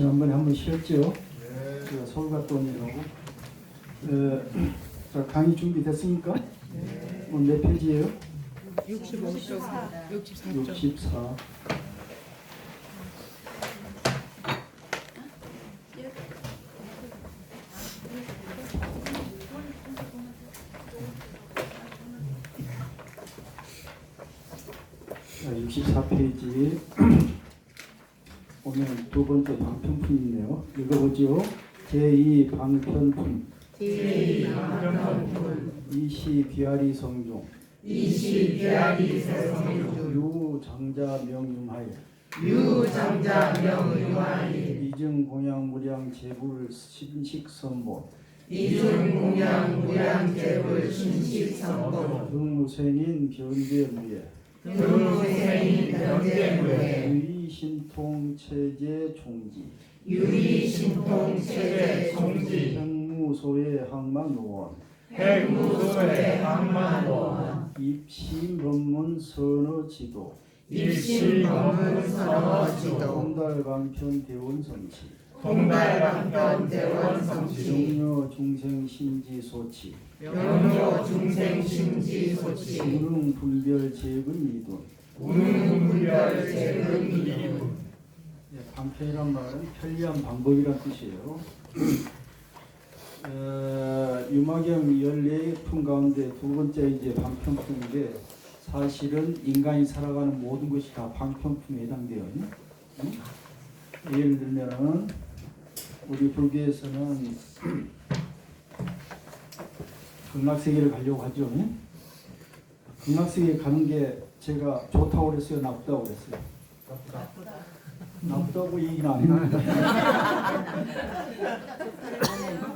지난번에 한번 쉬었죠? 제가 서울 갔다 온 일하고. 자, 강의 준비됐습니까? 몇 페이지예요? 64. 64. 자, 64페이지 보면 두 번째 방편품이 있네요. 읽어보죠. 제2방편품 이시 비아리 성종 유장자 명융하여 이증공양무량 제불 신식선보 등무생인 변제무예 유의신통체제 총지 핵무소의 항만노원 입시법문 선어지도 통달방편 대원성치 영려 중생신지소치 우능분별 재근 이둔 방편이란 말은 편리한 방법이란 뜻이에요. 유마경 14품 가운데 두 번째 이제 방편품인데 사실은 인간이 살아가는 모든 것이 다 방편품에 해당돼요. 예를 들면은 우리 불교에서는 극락세계를 가려고 하죠. 극락세계 가는 게 제가 좋다고 그랬어요, 나쁘다고 그랬어요? 나쁘다고 얘기는 안 했는데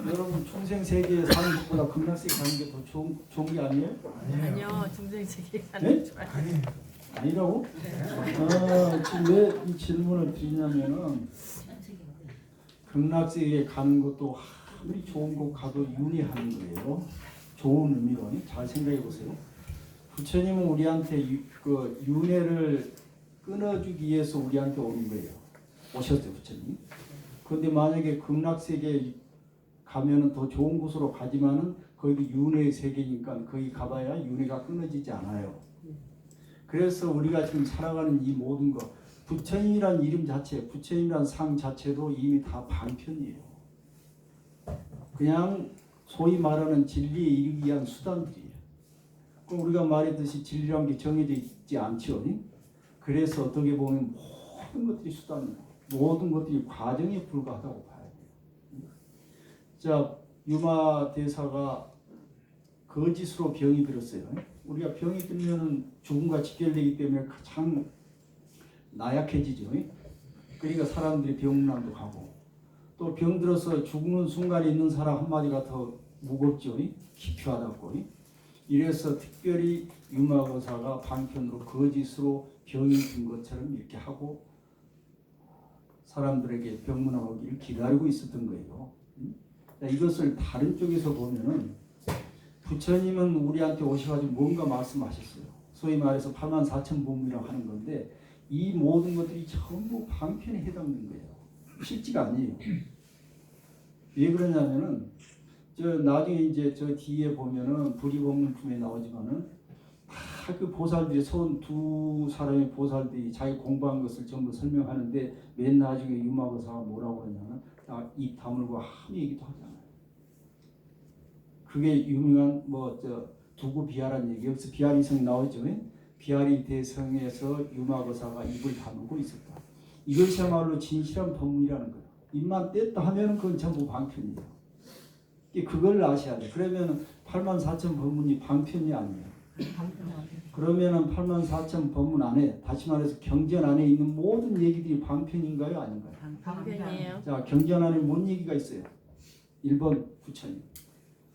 여러분 중생세계에 사는 것보다 극락세계 가는 게 더 좋은 게 아니에요? 아니요, 중생세계 가는 게 좋아요. 아니라고? 지금 왜 이 질문을 드리냐면은 극락세계에 가는 것도 아무리 좋은 곳 가도 윤회하는 거예요. 좋은 의미로 잘 생각해 보세요. 부처님은 우리한테 그 윤회를 끊어주기 위해서 우리한테 오는 거예요. 오셨어요, 부처님. 그런데 만약에 극락세계에 가면은 더 좋은 곳으로 가지만은 거기도 윤회의 세계니까 거기 가봐야 윤회가 끊어지지 않아요. 그래서 우리가 지금 살아가는 이 모든 것, 부처님이란 이름 자체, 부처님이란 상 자체도 이미 다 방편이에요. 그냥 소위 말하는 진리에 이르기 위한 수단들이에요. 그럼 우리가 말했듯이 진리란 게 정해져 있지 않죠. 그래서 어떻게 보면 모든 것들이 수단이에요. 모든 것들이 과정에 불과하다고 봐야 돼요. 자, 유마대사가 거짓으로 병이 들었어요. 우리가 병이 들면은 죽음과 직결되기 때문에 가장 나약해지죠. 그러니까 사람들이 병문안도 가고 또 병 들어서 죽는 순간에 있는 사람 한마디가 더 무겁죠. 기피하다고. 이래서 특별히 유마거사가 방편으로 거짓으로 병이 든 것처럼 이렇게 하고 사람들에게 병문안 오기를 기다리고 있었던 거예요. 이것을 다른 쪽에서 보면은 부처님은 우리한테 오셔가지고 뭔가 말씀하셨어요. 소위 말해서 84,000법문이라고 하는 건데 이 모든 것들이 전부 방편에 해당되는 거예요. 실지가 아니에요. 왜 그러냐면은 나중에 이제 저 뒤에 보면은 불이법문품에 나오지만은 다 그 보살들이 손 두 사람의 보살들이 자기 공부한 것을 전부 설명하는데 맨 나중에 유마거사가 뭐라고 그러냐면 입 다물고 아무 얘기도 하잖아요. 그게 유명한 두구 비하라는 얘기. 여기서 비하리성 나오죠. 비하리 대성에서 유마거사가 입을 다물고 있었다. 이것이야말로 진실한 법문이라는 거예요. 입만 뗐다 하면은 그건 전부 방편이에요. 그걸 아셔야 돼. 그러면은 84,000법문이 방편이 아니에요. 그러면은 84,000법문 안에 다시 말해서 경전 안에 있는 모든 얘기들이 방편인가요, 아닌가요? 방편이에요. 자, 경전 안에 뭔 얘기가 있어요? 1번 부처님,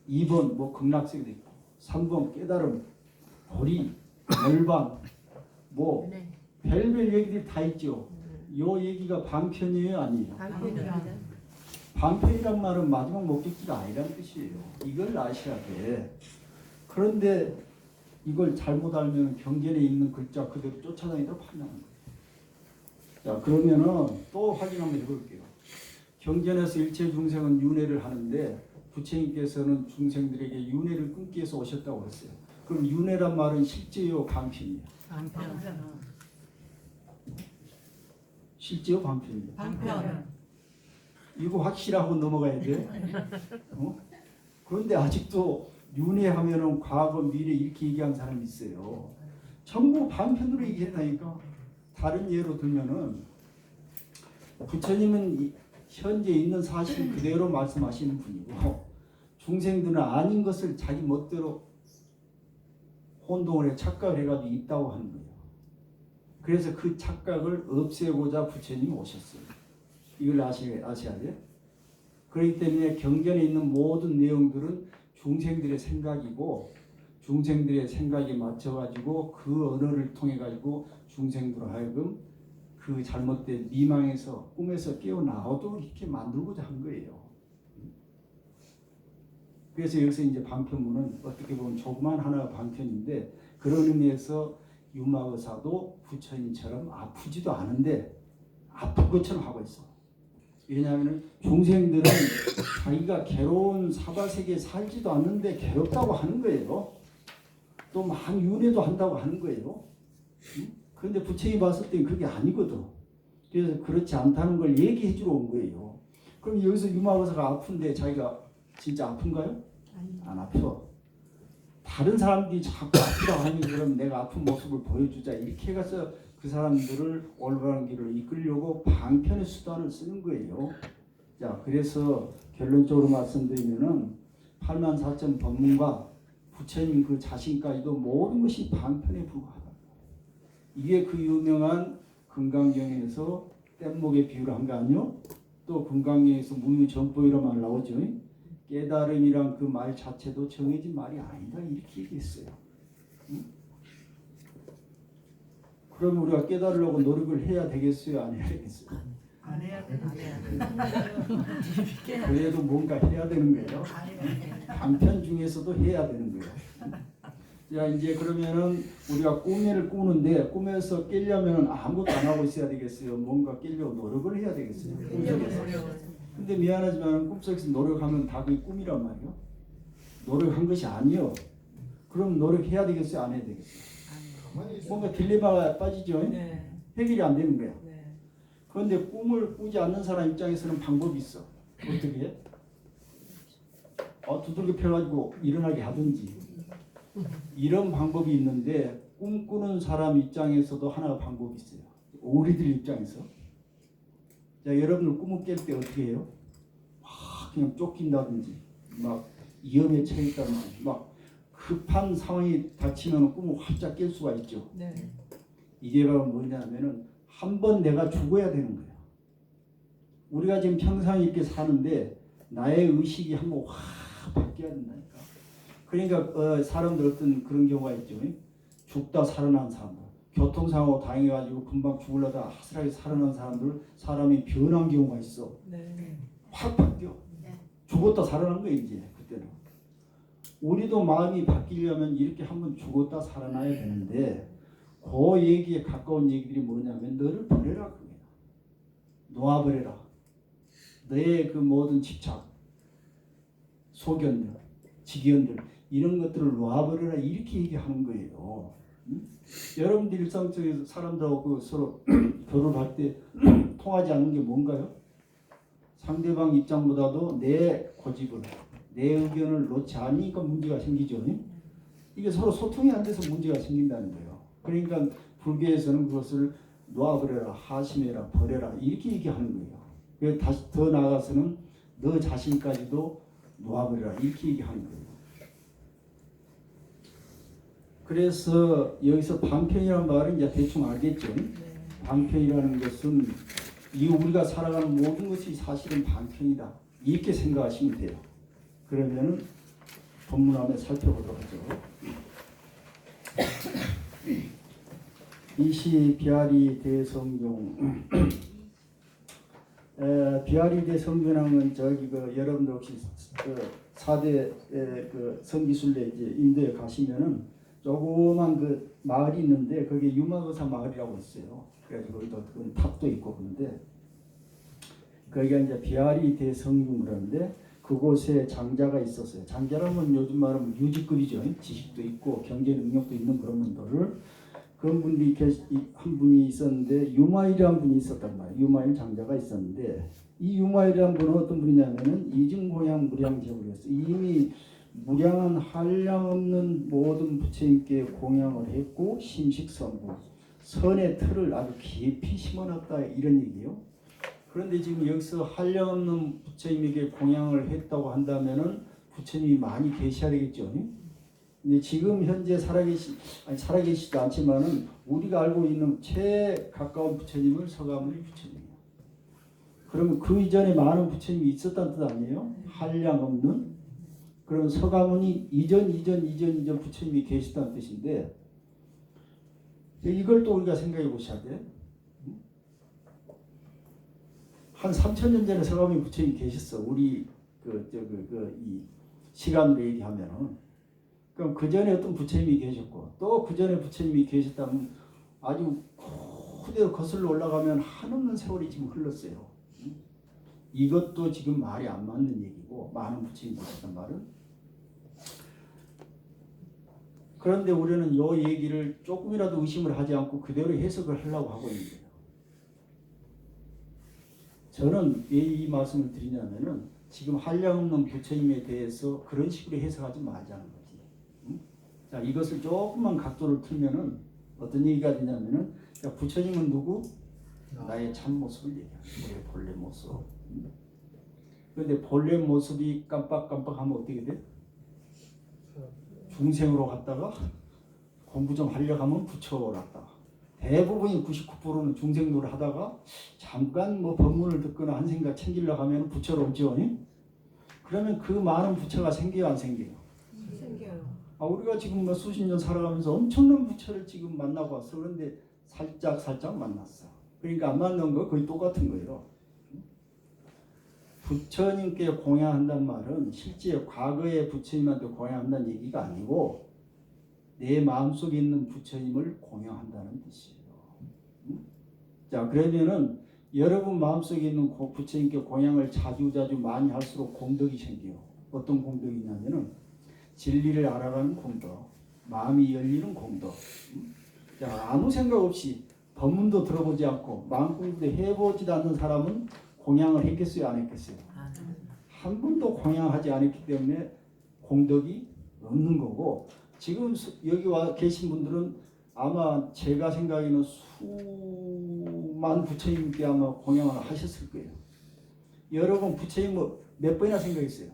2번 극락세계도 있고, 3번 깨달음, 도리, 열반, 별별 얘기들이 다 있죠. 요 얘기가 방편이에요, 아니에요? 방편입니다. 방편이란 말은 마지막 목적지가 아니라는 뜻이에요. 이걸 아셔야 돼. 그런데 이걸 잘못 알면 경전에 있는 글자 그대로 쫓아다니도록 판단하는 거예요. 자, 그러면은 또 확인 한번 해볼게요. 경전에서 일체 중생은 윤회를 하는데 부처님께서는 중생들에게 윤회를 끊기 위해서 오셨다고 했어요. 그럼 윤회란 말은 실제요 방편이에요? 방편. 실제요 방편이에요? 방편. 이거 확실하고 넘어가야 돼. 그런데 아직도 윤회하면은 과거 미래 이렇게 얘기하는 사람이 있어요. 전부 방편으로 얘기했다니까. 다른 예로 들면은 부처님은 현재 있는 사실 그대로 말씀하시는 분이고 중생들은 아닌 것을 자기 멋대로 혼동을 해 착각을 해가지고 있다고 하는 거예요. 그래서 그 착각을 없애고자 부처님이 오셨어요. 이걸 아셔야 돼요. 그렇기 때문에 경전에 있는 모든 내용들은 중생들의 생각이고 중생들의 생각에 맞춰가지고 그 언어를 통해가지고 중생들로 하여금 그 잘못된 미망에서 꿈에서 깨어나오도록 이렇게 만들고자 한 거예요. 그래서 여기서 이제 방편문은 어떻게 보면 조그만 하나의 방편인데 그런 의미에서 유마의사도 부처님처럼 아프지도 않은데 아픈 것처럼 하고 있어. 왜냐하면 중생들은 자기가 괴로운 사바세계에 살지도 않는데 괴롭다고 하는 거예요. 또 많은 윤회도 한다고 하는 거예요. 그런데 부처님이 봤을 땐 그게 아니거든. 그래서 그렇지 않다는 걸 얘기해 주러 온 거예요. 그럼 여기서 유마의사가 아픈데 자기가 진짜 아픈가요? 안 아파. 다른 사람들이 자꾸 아프다고 하니 그럼 내가 아픈 모습을 보여주자 이렇게 해서 그 사람들을 올바른 길을 이끌려고 방편의 수단을 쓰는 거예요. 자, 그래서 결론적으로 말씀드리면은 84,000 법문과 부처님 그 자신까지도 모든 것이 방편에 불과하다. 이게 그 유명한 금강경에서 뗏목의 비유를 한 거 아니요? 또 금강경에서 무유정법이라는 말 나오죠. 깨달음이란 그 말 자체도 정해진 말이 아니다 이렇게 얘기했어요. 응? 그럼 우리가 깨달으려고 노력을 해야 되겠어요? 안 해야 되겠어요? 안 해야 돼. 그래도 뭔가 해야 되는 거예요. 방편 중에서도 해야 되는 거예요. 자, 이제 그러면은 우리가 꿈을 꾸는데 꿈에서 깨려면 아무것도 안 하고 있어야 되겠어요? 뭔가 깨려고 노력을 해야 되겠어요? 꿈속에서. 근데 미안하지만 꿈속에서 노력하면 다 그게 꿈이란 말이에요. 노력한 것이 아니요. 그럼 노력해야 되겠어요? 안 해야 되겠어요? 뭔가 딜레마가 빠지죠? 네. 해결이 안 되는 거야. 네. 그런데 꿈을 꾸지 않는 사람 입장에서는 방법이 있어. 어떻게 해? 두들겨 펴가지고 일어나게 하든지 이런 방법이 있는데 꿈꾸는 사람 입장에서도 하나의 방법이 있어요. 우리들 입장에서 자, 여러분들 꿈을 깰 때 어떻게 해요? 막 그냥 쫓긴다든지 막 위험에 처했다든지 막 급한 상황이 닥치면 꿈을 활짝 깰 수가 있죠. 네. 이게 바로 뭐냐면은 한 번 내가 죽어야 되는 거예요. 우리가 지금 평생 이렇게 사는데 나의 의식이 한번 확 바뀌어야 된다니까. 그러니까 사람들 어떤 그런 경우가 있죠. 죽다 살아난 사람들, 교통사고 당해가지고 금방 죽으려다 하스하게 살아난 사람들, 사람이 변한 경우가 있어. 네. 확 바뀌어. 죽었다 살아난 거예요 이제 그때는. 우리도 마음이 바뀌려면 이렇게 한번 죽었다 살아나야 되는데 그 얘기에 가까운 얘기들이 뭐냐면 너를 버려라 그거야. 놓아버려라. 너의 그 모든 집착, 소견들, 지견들 이런 것들을 놓아버려라 이렇게 얘기하는 거예요. 여러분들 일상 속에서 사람들하고 서로 결혼할 때 통하지 않는 게 뭔가요? 상대방 입장보다도 내 고집을, 내 의견을 놓지 않으니까 문제가 생기죠. 이게 서로 소통이 안 돼서 문제가 생긴다는 거예요. 그러니까 불교에서는 그것을 놓아버려라, 하심해라, 버려라 이렇게 얘기하는 거예요. 그래서 다시 더 나아가서는 너 자신까지도 놓아버려라 이렇게 얘기하는 거예요. 그래서 여기서 방편이라는 말은 이제 대충 알겠죠. 방편이라는 것은 이 우리가 살아가는 모든 것이 사실은 방편이다 이렇게 생각하시면 돼요. 그러면은 본문 한번 살펴보도록 하죠. 이시 비아리 대성경 비아리 대성경은 저기 그 여러분들 혹시 그 4대 그 성기순례 이제 인도에 가시면은 조그만 그 마을이 있는데 거기에 유마거사 마을이라고 있어요. 그래가지고 거기도 탑도 있고 그런데 거기가 이제 비아리 대성중 그러는데 그곳에 장자가 있었어요. 장자라면 요즘 말하면 유지급이죠. 지식도 있고 경제 능력도 있는 그런 분들을 그런 분이 한 분이 있었는데 유마일이라는 분이 있었단 말이에요. 유마일 장자가 있었는데 이 유마일이라는 분은 어떤 분이냐면은 이증고양 무량제국이었어요. 이미 무량한 한량 없는 모든 부처님께 공양을 했고 심식선부 선의 틀을 아주 깊이 심어놨다 이런 얘기예요. 그런데 지금 여기서 한량 없는 부처님에게 공양을 했다고 한다면은 부처님이 많이 계셔야 되겠죠. 근데 지금 현재 살아계시지도 않지만은 우리가 알고 있는 최 가까운 부처님은 서가모니 부처님이에요. 그러면 그 이전에 많은 부처님이 있었다는 뜻 아니에요? 한량 없는 그런 서가모니 이전 부처님이 계시다는 뜻인데 이걸 또 우리가 생각해 보셔야 돼. 한 3,000년 전에 서가모니 부처님이 계셨어. 우리 이 시간으로 얘기하면은. 그럼 그 전에 어떤 부처님이 계셨고 또 그 전에 부처님이 계셨다면 아주 그대로 거슬러 올라가면 한없는 세월이 지금 흘렀어요. 이것도 지금 말이 안 맞는 얘기고 많은 부처님이 계셨단 말은. 그런데 우리는 이 얘기를 조금이라도 의심을 하지 않고 그대로 해석을 하려고 하고 있는 거예요. 저는 왜 이 말씀을 드리냐면은 지금 한량 없는 부처님에 대해서 그런 식으로 해석하지 말자는 거지. 자, 이것을 조금만 각도를 틀면은 어떤 얘기가 되냐면은 부처님은 누구? 나의 참모습을 얘기하는 거예요. 본래 모습. 그런데 본래 모습이 깜빡깜빡하면 어떻게 돼? 중생으로 갔다가 공부 좀 하려고 하면 부처로 갔다가 대부분이 99%는 중생도를 하다가 잠깐 뭐 법문을 듣거나 한 생각 챙기려고 하면 부처로 오죠. 그러면 그 많은 부처가 생겨요, 안 생겨요? 생겨요. 우리가 지금 뭐 수십 년 살아가면서 엄청난 부처를 지금 만나고 왔어. 그런데 살짝 만났어. 그러니까 안 만난 거 거의 똑같은 거예요. 부처님께 공양한다는 말은 실제 과거의 부처님한테 공양한다는 얘기가 아니고 내 마음속에 있는 부처님을 공양한다는 뜻이에요. 자, 그러면은 여러분 마음속에 있는 부처님께 공양을 자주 많이 할수록 공덕이 생겨요. 어떤 공덕이냐면은 진리를 알아가는 공덕, 마음이 열리는 공덕. 자, 아무 생각 없이 법문도 들어보지 않고 마음 공부도 해보지도 않는 사람은 공양을 했겠어요, 안 했겠어요? 한 번도 공양하지 않았기 때문에 공덕이 없는 거고 지금 여기 와 계신 분들은 아마 제가 생각에는 수만 부처님께 아마 공양을 하셨을 거예요. 여러분 부처님 몇 번이나 생각했어요?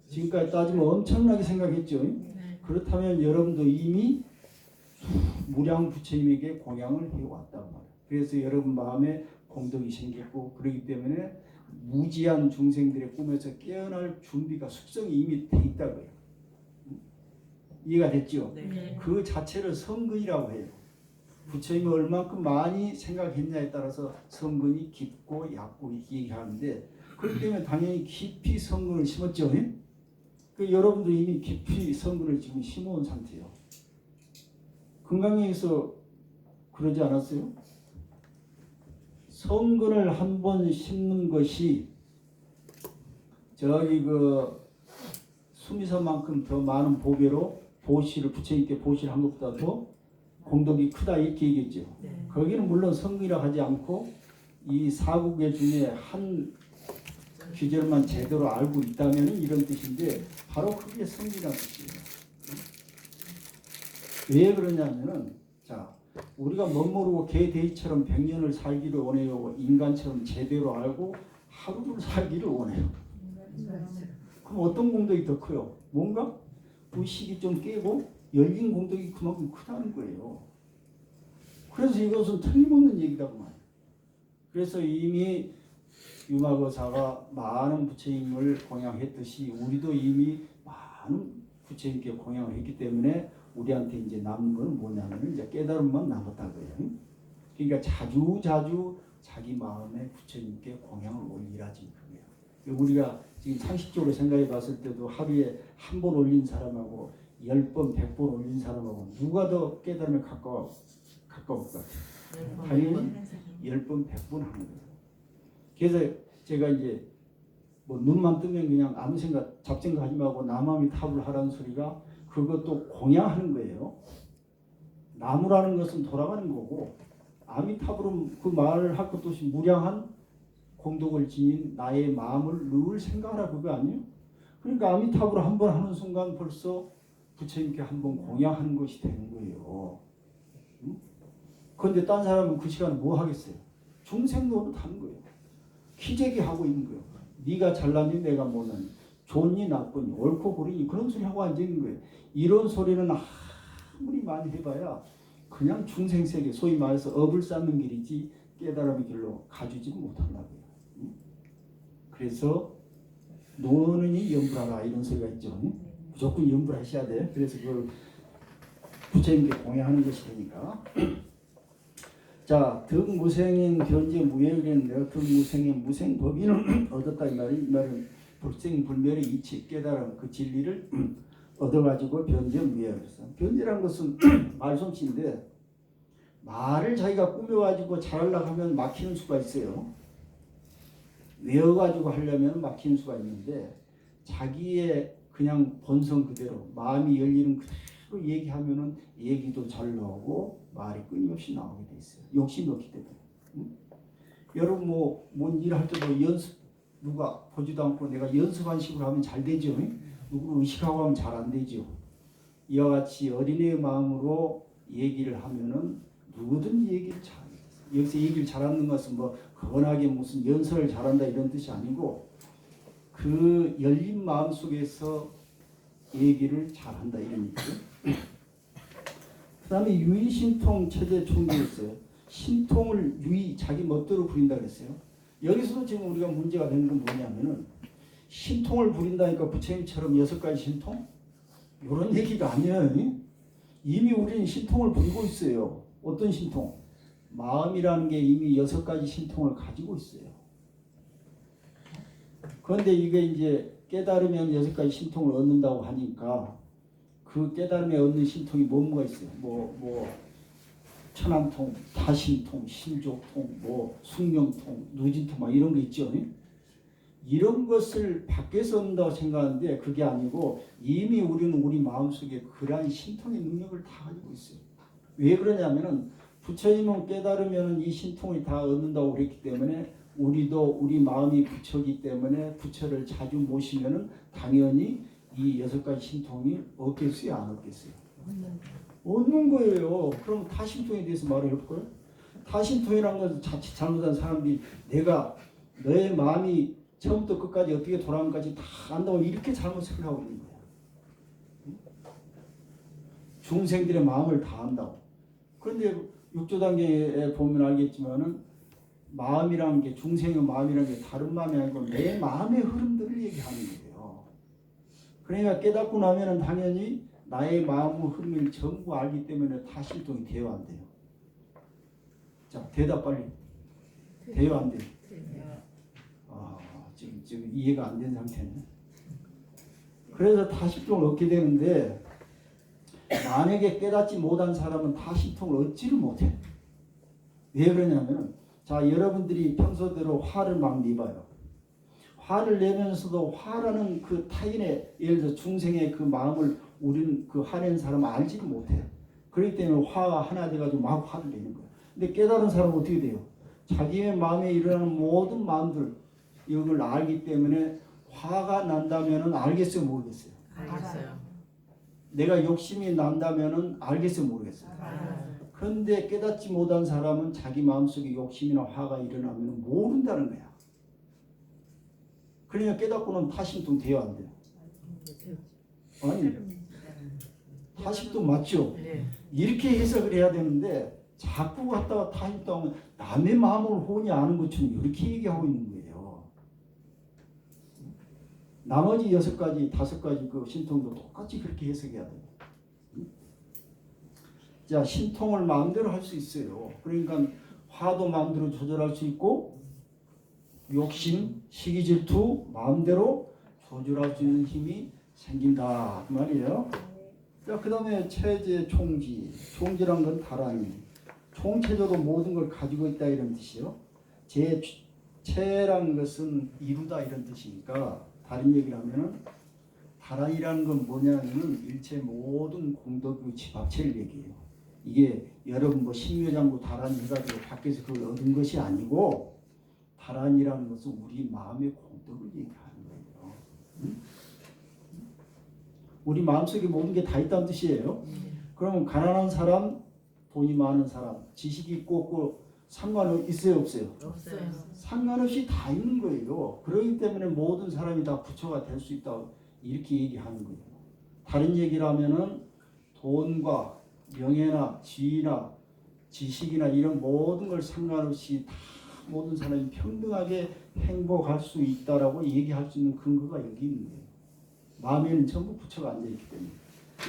지금까지 따지면 엄청나게 생각했죠. 네. 그렇다면 여러분도 이미 무량 부처님에게 공양을 해왔단 말이에요. 그래서 여러분 마음에 공덕이 생겼고 그렇기 때문에 무지한 중생들의 꿈에서 깨어날 준비가 숙성이 이미 돼 있다고요. 이해가 됐죠? 네. 그 자체를 성근이라고 해요. 부처님이 얼만큼 많이 생각했냐에 따라서 성근이 깊고 얕고 이렇게 얘기하는데 그렇기 때문에 당연히 깊이 성근을 심었죠. 그 여러분도 이미 깊이 성근을 지금 심어온 상태예요. 금강경에서 그러지 않았어요? 성근을 한 번 심는 것이 저기 그 수미선만큼 더 많은 보배로 보시를 부처님께 보시를 한 것보다도 공덕이 크다 이렇게 얘기했죠. 네. 거기는 물론 성근이라 하지 않고 이 사국의 중에 한 규절만 제대로 알고 있다면 이런 뜻인데 바로 그게 성기라는 뜻이에요. 왜 그러냐면은 자 우리가 멋모르고 개돼지처럼 100년을 살기를 원해요. 인간처럼 제대로 알고 하루를 살기를 원해요. 그럼 어떤 공덕이 더 커요? 뭔가 의식이 좀 깨고 열린 공덕이 그만큼 크다는 거예요. 그래서 이것은 틀림없는 얘기라고 말해요. 그래서 이미 유마거사가 많은 부처님을 공양했듯이 우리도 이미 많은 부처님께 공양을 했기 때문에 우리한테 이제 남은 건 뭐냐면 이제 깨달음만 남았다고요. 그러니까 자주 자기 마음에 부처님께 공양을 올리라지 그거예요. 우리가 지금 상식적으로 생각해 봤을 때도 하루에 한 번 올린 사람하고 10번, 100번 올린 사람하고 누가 더 깨달음에 가까울 것 같아요? 당연히 10번, 100번 하는 거예요. 그래서 제가 이제 뭐 눈만 뜨면 그냥 아무 생각 잡생각하지 말고 나만이 탑을 하라는 소리가 그것도 공양하는 거예요. 나무라는 것은 돌아가는 거고 아미타불은 그 말을 할 것도 없이 무량한 공덕을 지닌 나의 마음을 늘 생각하라 그거 아니에요? 그러니까 아미타불을 한 번 하는 순간 벌써 부처님께 한 번 공양하는 것이 되는 거예요. 응? 그런데 딴 사람은 그 시간에 뭐 하겠어요? 중생 노릇하는 거예요. 기재기 하고 있는 거예요. 네가 잘났니 내가 못났니 좋니 나쁘니 옳고 그르니 그런 소리 하고 앉아있는 거예요. 이런 소리는 아무리 많이 해봐야 그냥 중생세계 소위 말해서 업을 쌓는 길이지 깨달음의 길로 가주지 못한다고요. 그래서 노는이 염불하라 이런 소리가 있죠. 무조건 염불하셔야 돼. 그래서 그걸 부처님께 공양하는 것이 되니까. 자, 득무생인 견제 무예의랬는데요. 득무생인 무생법인을 얻었다 이 말은 불생불멸의 이치 깨달음 그 진리를 얻어가지고 변제 무예의였어. 변제란 것은 말솜씨인데 말을 자기가 꾸며가지고 잘하려고 하면 막히는 수가 있어요. 외워가지고 하려면 막히는 수가 있는데 자기의 그냥 본성 그대로 마음이 열리는 그대로 얘기하면은 얘기도 잘 나오고 말이 끊임없이 나오게 돼 있어요. 욕심이 없기 때문에. 여러분 뭔 일 할 때도 연습 누가 보지도 않고 내가 연습한 식으로 하면 잘 되죠. 누구 의식하고 하면 잘 안 되죠. 이와 같이 어린애의 마음으로 얘기를 하면은 누구든지 얘기를 잘해요. 여기서 얘기를 잘하는 것은 뭐 거나게 무슨 연설을 잘한다 이런 뜻이 아니고 그 열린 마음 속에서 얘기를 잘한다 이런 얘기죠. 그 다음에 유의신통 체제 총도 있어요. 신통을 유의 자기 멋대로 부린다 그랬어요. 여기서도 지금 우리가 문제가 되는 건 뭐냐면은 신통을 부린다니까 부처님처럼 6가지 신통? 이런 얘기가 아니에요. 이미 우리는 신통을 부리고 있어요. 어떤 신통? 마음이라는 게 이미 6가지 신통을 가지고 있어요. 그런데 이게 이제 깨달으면 6가지 신통을 얻는다고 하니까 그 깨달음에 얻는 신통이 뭐가 있어요? 천암통, 다신통, 신족통, 숙명통, 누진통 막 이런 거 있죠. 이런 것을 밖에서 얻는다고 생각하는데 그게 아니고 이미 우리는 우리 마음속에 그러한 신통의 능력을 다 가지고 있어요. 왜 그러냐면은 부처님은 깨달으면 이 신통을 다 얻는다고 그랬기 때문에 우리도 우리 마음이 부처기 때문에 부처를 자주 모시면은 당연히 이 6가지 신통이 얻겠어요, 안 얻겠어요? 얻는 거예요. 그럼 타신통에 대해서 말을 해볼까요? 타신통이라는 것은 자칫 잘못한 사람들이 내가 너의 마음이 처음부터 끝까지 어떻게 돌아가는까지 다 안다고 이렇게 잘못 생각하고 있는 거예요. 중생들의 마음을 다 안다고. 그런데 육조단계에 보면 알겠지만은 마음이라는 게 중생의 마음이라는 게 다른 마음이 아니고 내 마음의 흐름들을 얘기하는 거예요. 그러니까 깨닫고 나면은 당연히 나의 마음의 흐름을 전부 알기 때문에 타신통이 돼요, 안 돼요? 자, 대답 빨리. 돼요, 안 돼요? 지금 이해가 안 된 상태네. 그래서 타신통을 얻게 되는데 만약에 깨닫지 못한 사람은 타신통을 얻지를 못해. 왜 그러냐면 자, 여러분들이 평소대로 화를 막 내봐요. 화를 내면서도 화라는 그 타인의 예를 들어 중생의 그 마음을 우리는 그 화낸 사람은 알지를 못해요. 그렇기 때문에 화가 하나 돼가지고 막 화를 내는 거예요. 근데 깨달은 사람은 어떻게 돼요? 자기의 마음에 일어나는 모든 마음들 이걸 알기 때문에 화가 난다면은 알겠어요, 모르겠어요? 알겠어요. 내가 욕심이 난다면은 알겠어요, 모르겠어요? 그런데 깨닫지 못한 사람은 자기 마음속에 욕심이나 화가 일어나면 모른다는 거야. 그러니까 깨닫고는 타신통 돼요, 안 돼요? 아니, 타신통 맞죠? 이렇게 해석을 해야 되는데 자꾸 갖다가 타신통 하면 남의 마음을 혼이 아는 것처럼 이렇게 얘기하고 있는 거예요. 나머지 6가지, 5가지 그 신통도 똑같이 그렇게 해석해야 돼요. 자, 신통을 마음대로 할 수 있어요. 그러니까 화도 마음대로 조절할 수 있고 욕심, 시기, 질투 마음대로 조절할 수 있는 힘이 생긴다 그 말이에요. 자, 그 다음에 체제 총지. 총지란 건 다라니. 총체적으로 모든 걸 가지고 있다 이런 뜻이요. 제 체라는 것은 이루다 이런 뜻이니까 다른 얘기를 하면은 다란이라는 건 뭐냐면은 일체 모든 공덕의 집합체를 얘기해요. 이게 여러분 뭐 신묘장구 다란 해가지고 밖에서 그걸 얻은 것이 아니고 다란이라는 것은 우리 마음의 공덕을 얘기하는 거예요. 응? 우리 마음속에 모든 게 다 있다는 뜻이에요. 그러면 가난한 사람, 돈이 많은 사람, 지식이 있고 없고 상관은 있어요 없어요? 없어요. 상관없이 다 있는 거예요. 그렇기 때문에 모든 사람이 다 부처가 될 수 있다 이렇게 얘기하는 거예요. 다른 얘기를 하면은 돈과 명예나 지위나 지식이나 이런 모든 걸 상관없이 다 모든 사람이 평등하게 행복할 수 있다라고 얘기할 수 있는 근거가 여기 있는 거예요. 마음에는 전부 부처가 앉아있기 때문에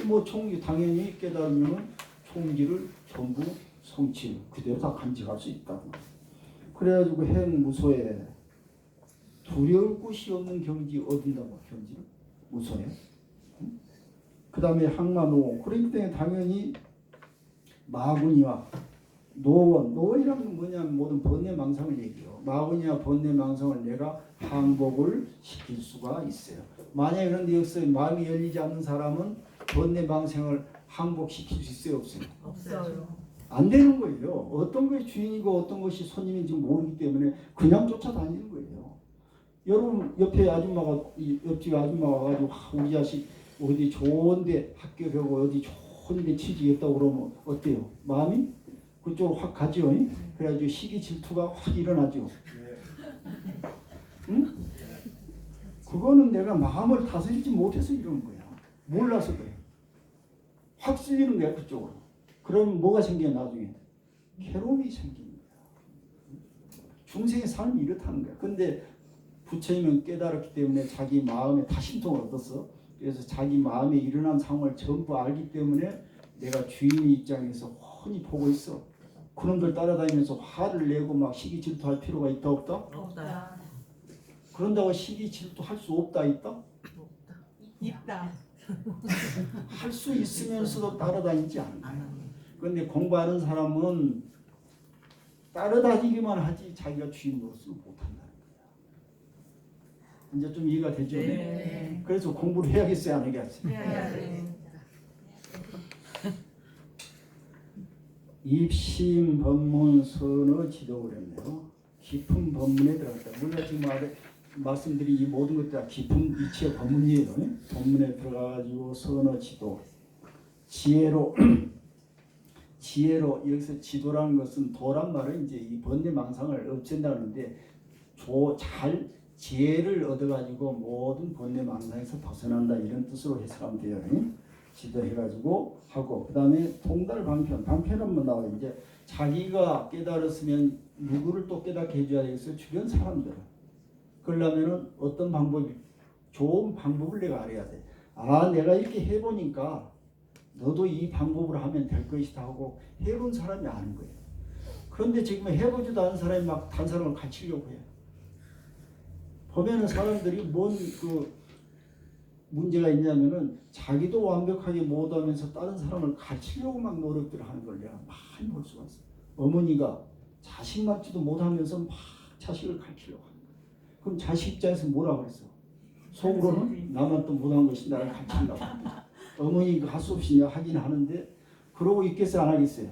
뭐 총기 당연히 깨달으면 총기를 전부 성취 그대로 다 간직할 수 있다고. 그래가지고 행무소에 두려울 곳이 없는 경지 어딘다고 경지를 무소에. 그 다음에 항마노. 그렇기 때문에 당연히 마구니와 노원이라는 건 뭐냐면 모든 번뇌망상을 얘기해요. 마구니와 번뇌망상을 내가 항복을 시킬 수가 있어요. 만약에 그런데 여기서 마음이 열리지 않는 사람은 번뇌망상을 항복시킬 수 있어요 없어요? 없어요. 안 되는 거예요. 어떤 것이 주인이고 어떤 것이 손님인지 모르기 때문에 그냥 쫓아다니는 거예요. 여러분 옆에 아줌마가 옆집 아줌마 와가지고 우리 자식 어디 좋은데 합격하고 어디 좋은데 취직했다고 그러면 어때요? 마음이 그쪽으로 확 가죠. 그래가지고 시기 질투가 확 일어나죠. 응? 그거는 내가 마음을 다스리지 못해서 이러는 거야. 몰라서 그래. 확 쓸리는 거야 그쪽으로. 그럼 뭐가 생겨 나중에? 괴로움이 생기는 거야. 중생의 삶이 이렇다는 거야. 근데 부처님은 깨달았기 때문에 자기 마음에 다신통을 얻었어. 그래서 자기 마음에 일어난 상황을 전부 알기 때문에 내가 주인의 입장에서 훤히 보고 있어. 그놈들 따라다니면서 화를 내고 막 시기 질투할 필요가 있다 없다? 없다. 그런다고 시기 질투할 수 없다 있다? 있다. 할 수 있으면서도 따라다니지 않아요. 그런데 공부하는 사람은 따라다니기만 하지 자기가 주인 노릇을 못한다는 거야. 이제 좀 이해가 되죠? 네. 그래서 공부를 해야겠어요, 안 해야겠어요? 네. 입심 법문 선어 지도 그랬네요. 깊은 법문에 들어갔다. 물론 지금 말씀드린 이 모든 것들 다 깊은 이치의 법문이에요. 법문에 들어가가지고 선어 지도 지혜로 여기서 지도라는 것은 도란 말은 이제 이 번뇌망상을 없앤다는데 잘 지혜를 얻어가지고 모든 번뇌망상에서 벗어난다 이런 뜻으로 해석하면 돼요. 지도해가지고 하고 그 다음에 통달 방편 한번 나와요. 이제 자기가 깨달았으면 누구를 또 깨닫게 해줘야 되겠어요? 주변 사람들. 그러려면은 어떤 방법이 좋은 방법을 내가 알아야 돼. 아 내가 이렇게 해보니까 너도 이 방법으로 하면 될 것이다 하고 해본 사람이 아는 거예요. 그런데 지금 해보지도 않은 사람이 막 다른 사람을 가르치려고 해요. 보면은 사람들이 뭔 그 문제가 있냐면은 자기도 완벽하게 못하면서 다른 사람을 가르치려고 막 노력들을 하는 걸 내가 많이 볼 수가 있어요. 어머니가 자식 맞지도 못하면서 막 자식을 가르치려고 하는 거예요. 그럼 자식 입장에서 뭐라 그랬어? 속으로는 나만 또 못한 것이 나를 가르친다고. 어머니가 할 수 없이 하긴 하는데 그러고 있겠어요 안 하겠어요?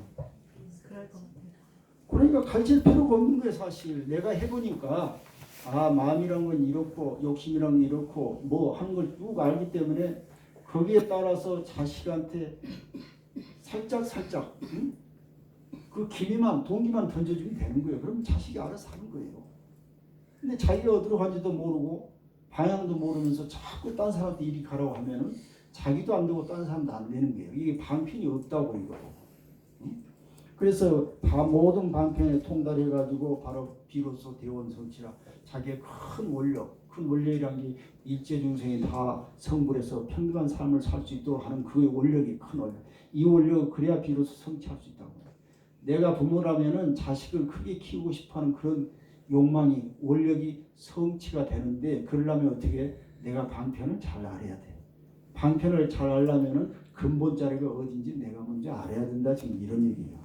그러니까 가르칠 필요가 없는 거예요 사실. 내가 해보니까 아 마음이란 건 이렇고 욕심이란 건 이렇고 뭐 하는 걸 쭉 알기 때문에 거기에 따라서 자식한테 살짝 응? 그 기미만 동기만 던져주면 되는 거예요. 그러면 자식이 알아서 하는 거예요. 근데 자기가 어디로 간지도 모르고 방향도 모르면서 자꾸 딴 사람한테 이리 가라고 하면은 자기도 안 되고 딴 사람도 안 되는 거예요. 이게 방편이 없다고 이거. 응? 그래서 다 모든 방편에 통달해가지고 바로 비로소 대원성취라 자기의 큰 원력이란 게 일체 중생이 다 성불해서 평등한 삶을 살 수 있도록 하는 그 원력이 큰 원력. 이 원력을 그래야 비로소 성취할 수 있다고. 내가 부모라면은 자식을 크게 키우고 싶어하는 그런 욕망이 원력이 성취가 되는데 그러려면 어떻게 내가 방편을 잘 알아야 돼. 방편을 잘 알려면은 근본 자리가 어딘지 내가 먼저 알아야 된다 지금 이런 얘기예요.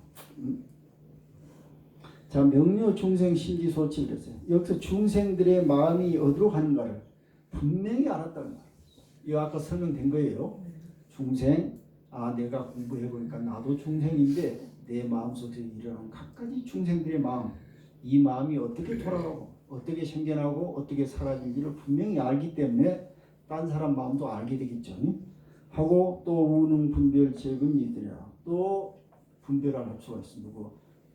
자, 명료 중생 심지 소치 그랬어요. 여기서 중생들의 마음이 어디로 가는가를 분명히 알았다는 거예요. 이거 아까 설명된 거예요. 중생, 내가 공부해 보니까 나도 중생인데 내 마음속에 일어나는 각가지 중생들의 마음, 이 마음이 어떻게 돌아가고 어떻게 생겨나고 어떻게 사라진지를 분명히 알기 때문에 딴 사람 마음도 알게 되겠죠. 하고 또 우능 분별책은 이들이라 또 분별할 수가 있습니다.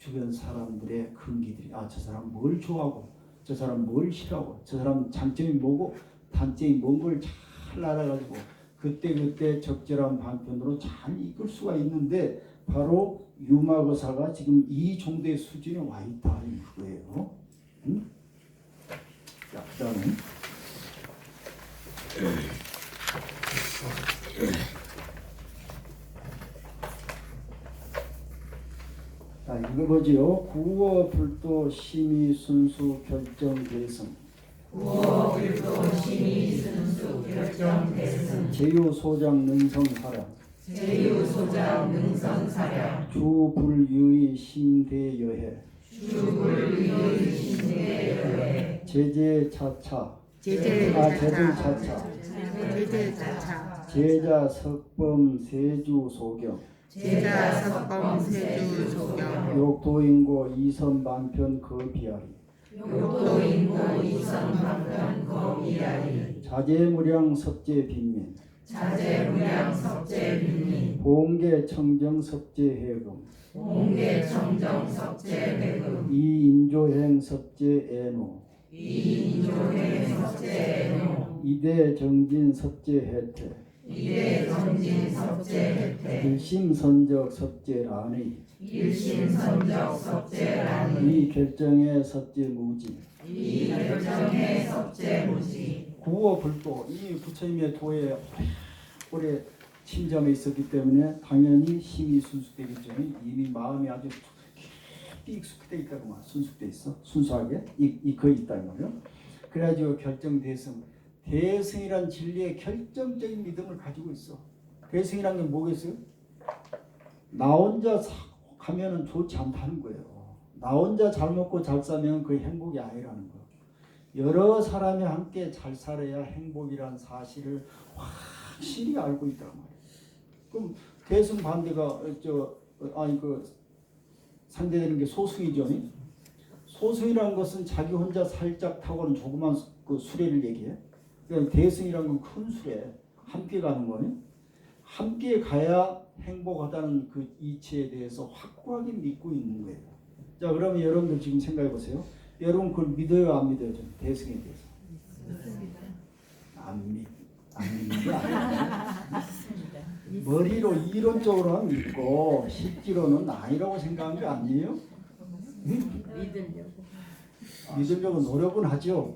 주변 사람들의 근기들이 저 사람 뭘 좋아하고 저 사람 뭘 싫어하고 저 사람 장점이 뭐고 단점이 뭔 걸 잘 알아가지고 그때 적절한 방편으로 잘 이끌 수가 있는데 바로 유마거사가 지금 이 정도의 수준에 와 있다 이거예요. 자, 그다음에 자, 이거 보지요. 구워 불도 심의 순수 결정 대승. 구워 불도 심의 순수 결정 대승. 제유 소장 능성 사량. 제유 소장 능성 사량. 주불유의 심대여해. 주불유의 심대여해. 제제차차. 제들차차. 제자 석범 세주 소경. 제자 석범 세주 소경. 욕도인고 이선 반편 거비아리. 욕도인고 이선 방편 거비아리. 자제무량 섭제 빈민. 자제무량 섭제 빈민. 봉계 청정 섭제 해금. 공개 청정 섭제 배금. 이인조행 섭제 애노. 이인조행 섭제 애노. 이대 정진 섭제 혜태. 이대 정진 섭제 혜태. 일심선적 섭제 라니. 일심선적 섭제 라니. 이 결정의 섭제 무지. 이 결정의 섭제 무지. 구워 불도 이 부처님의 도에 오래 침잠해 있었기 때문에 당연히 힘이 순수되겠죠. 이미 마음이 아주 깊이 익숙돼 있다고 순수돼 있어. 순수하게 거의 있다는 거예요. 그래가지고 결정 대승. 대승이란 진리의 결정적인 믿음을 가지고 있어. 대승이란 게 뭐겠어요? 나 혼자 가면은 좋지 않다는 거예요. 나 혼자 잘 먹고 잘 사면 그 행복이 아니라는 거. 여러 사람이 함께 잘 살아야 행복이란 사실을 확실히 알고 있단 말이에요. 그럼 대승 반대가 상대되는 게 소승이죠. 소승이라는 것은 자기 혼자 살짝 타고는 조그만 그 수레를 얘기해. 그러니까 대승이라는 건 큰 수레, 함께 가는 거니. 함께 가야 행복하다는 그 이치에 대해서 확고하게 믿고 있는 거예요. 자, 그러면 여러분들 지금 생각해 보세요. 여러분 그걸 믿어요, 안 믿어요? 좀 대승에 대해서. 안 믿는 게 아니에요. 머리로 이론적으로는 믿고 실제로는 아니라고 생각한 게 아니에요. 믿으려고 노력은 하죠.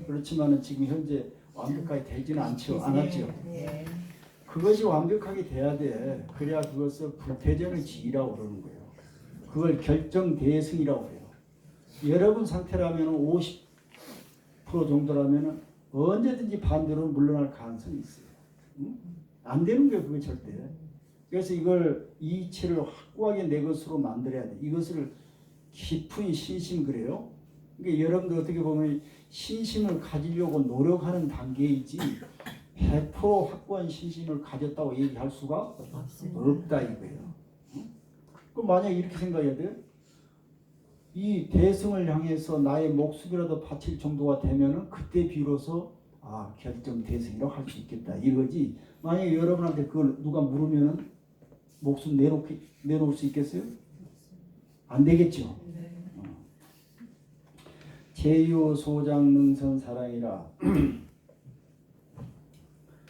그렇지만은 지금 현재 완벽하게 되지는 않았죠. 그것이 완벽하게 돼야 돼. 그래야 그것을 불태전의 지이라고 그러는 거예요. 그걸 결정 대승이라고 해요. 여러분 상태라면 50% 정도라면 언제든지 반대로 물러날 가능성이 있어요. 안 되는 거예요, 그게 절대. 그래서 이걸 이치를 확고하게 내 것으로 만들어야 돼. 이것을 깊은 신심 그래요. 그러니까 여러분들 어떻게 보면 신심을 가지려고 노력하는 단계이지 100% 확고한 신심을 가졌다고 얘기할 수가 없다 이거예요. 그럼 만약 이렇게 생각해야 돼요. 이 대승을 향해서 나의 목숨이라도 바칠 정도가 되면은 그때 비로소 결정 대승이라고 할 수 있겠다 이거지. 만약에 여러분한테 그걸 누가 물으면은 목숨 내놓을 수 있겠어요? 안 되겠죠. 제유소장 능선 사랑이라.